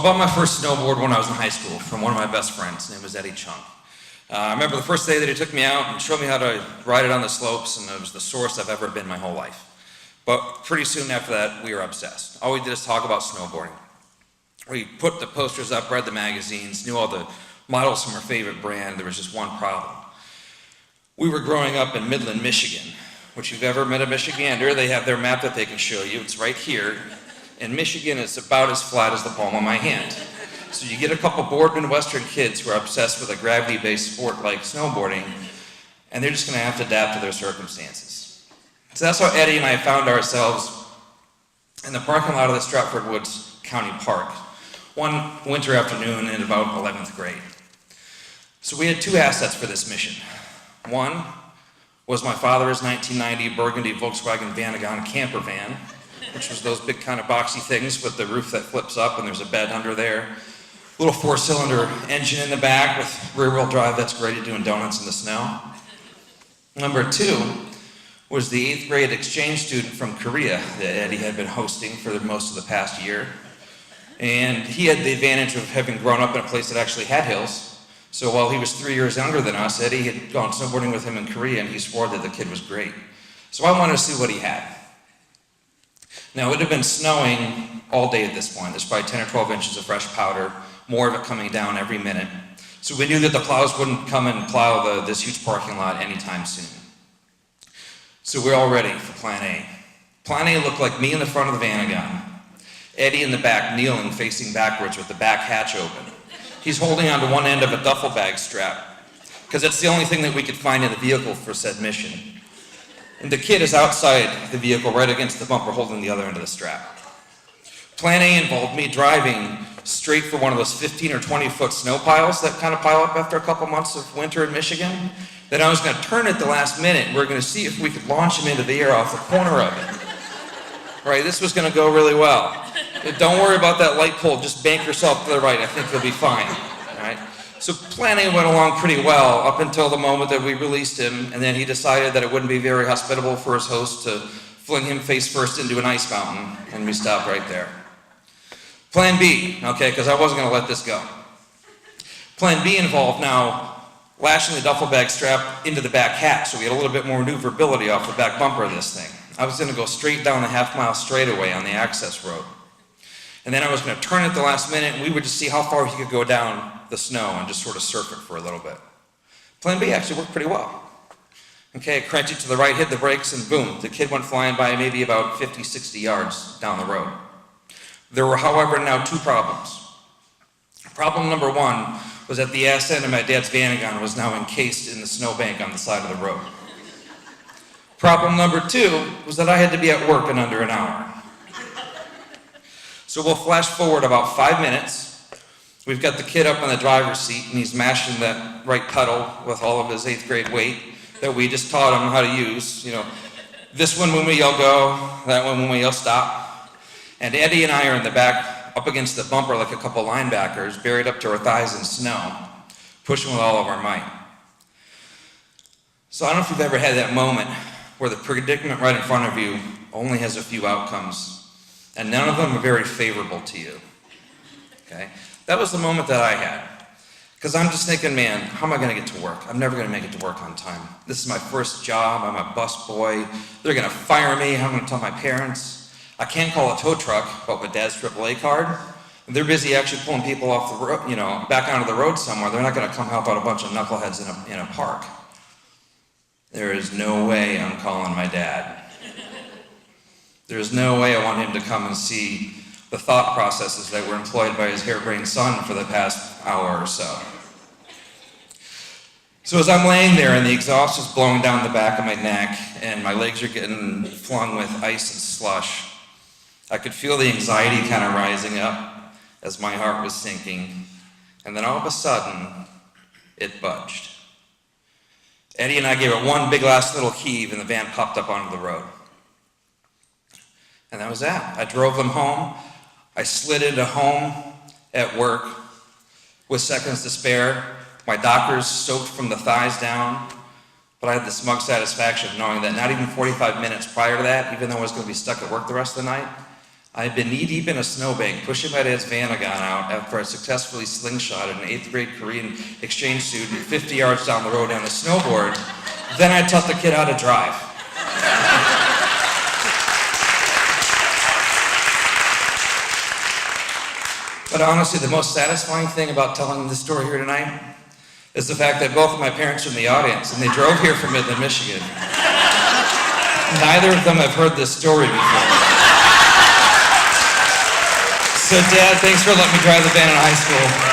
bought my first snowboard when I was in high school from one of my best friends. His name was Eddie Chung. I remember the first day that he took me out and showed me how to ride it on the slopes, and it was the sorest I've ever been my whole life. But pretty soon after that, we were obsessed. All we did is talk about snowboarding. We put the posters up, read the magazines, knew all the models from our favorite brand. There was just one problem. We were growing up in Midland, Michigan, which if you've ever met a Michigander, they have their map that they can show you. It's right here. In Michigan, it's about as flat as the palm of my hand. So you get a couple bored Midwestern kids who are obsessed with a gravity-based sport like snowboarding, and they're just going to have to adapt to their circumstances. So that's how Eddie and I found ourselves in the parking lot of the Stratford Woods County Park one winter afternoon in about 11th grade. So we had two assets for this mission. One was my father's 1990 burgundy Volkswagen Vanagon camper van, which was those big kind of boxy things with the roof that flips up and there's a bed under there. Little 4-cylinder engine in the back with rear-wheel drive that's great at doing donuts in the snow. Number two was the 8th grade exchange student from Korea that Eddie had been hosting for most of the past year. And he had the advantage of having grown up in a place that actually had hills. So while he was 3 years younger than us, Eddie had gone snowboarding with him in Korea, and he swore that the kid was great. So I wanted to see what he had. Now, it had been snowing all day at this point. There's probably 10 or 12 inches of fresh powder, more of it coming down every minute. So we knew that the plows wouldn't come and plow this huge parking lot anytime soon. So we're all ready for Plan A. Plan A looked like me in the front of the Vanagon, Eddie in the back kneeling, facing backwards with the back hatch open. He's holding onto one end of a duffel bag strap, because that's the only thing that we could find in the vehicle for said mission. And the kid is outside the vehicle, right against the bumper, holding the other end of the strap. Plan A involved me driving straight for one of those 15 or 20 foot snow piles that kind of pile up after a couple months of winter in Michigan. Then I was going to turn at the last minute. We were going to see if we could launch him into the air off the corner of it. Right, this was going to go really well. Don't worry about that light pole, just bank yourself to the right, I think you'll be fine. Right? So Plan A went along pretty well up until the moment that we released him, and then he decided that it wouldn't be very hospitable for his host to fling him face first into an ice mountain, and we stopped right there. Plan B, okay, because I wasn't going to let this go. Plan B involved now lashing the duffel bag strap into the back hatch, so we had a little bit more maneuverability off the back bumper of this thing. I was going to go straight down the half-mile straightaway on the access road. And then I was going to turn at the last minute, and we would just see how far he could go down the snow and just sort of surf it for a little bit. Plan B actually worked pretty well. Okay, cranked it to the right, hit the brakes, and boom, the kid went flying by maybe about 50, 60 yards down the road. There were, however, now two problems. Problem number one was that the ass end of my dad's Vanagon was now encased in the snowbank on the side of the road. Problem number two was that I had to be at work in under an hour. So we'll flash forward about 5 minutes. We've got the kid up on the driver's seat, and he's mashing that right pedal with all of his 8th grade weight that we just taught him how to use. You know, this one when we yell go, that one when we yell stop. And Eddie and I are in the back up against the bumper like a couple linebackers, buried up to our thighs in snow, pushing with all of our might. So I don't know if you've ever had that moment where the predicament right in front of you only has a few outcomes, and none of them are very favorable to you. Okay? That was the moment that I had. Because I'm just thinking, man, how am I going to get to work? I'm never going to make it to work on time. This is my first job. I'm a bus boy. They're going to fire me. I'm going to tell my parents. I can't call a tow truck, but with Dad's AAA card, they're busy actually pulling people off the road, back onto the road somewhere. They're not going to come help out a bunch of knuckleheads in a park. There is no way I'm calling my dad. There's no way I want him to come and see the thought processes that were employed by his harebrained son for the past hour or so. So as I'm laying there and the exhaust is blowing down the back of my neck and my legs are getting flung with ice and slush, I could feel the anxiety kind of rising up as my heart was sinking. And then all of a sudden, it budged. Eddie and I gave it one big last little heave and the van popped up onto the road. And that was that. I drove them home. I slid into home at work with seconds to spare. My Dockers soaked from the thighs down. But I had the smug satisfaction of knowing that not even 45 minutes prior to that, even though I was going to be stuck at work the rest of the night, I had been knee-deep in a snowbank, pushing my dad's Vanagon out after I successfully slingshotted an 8th grade Korean exchange student 50 yards down the road on a snowboard. Then I taught the kid how to drive. But honestly, the most satisfying thing about telling this story here tonight is the fact that both of my parents are in the audience, and they drove here from Midland, Michigan. Neither of them have heard this story before. So Dad, thanks for letting me drive the van in high school.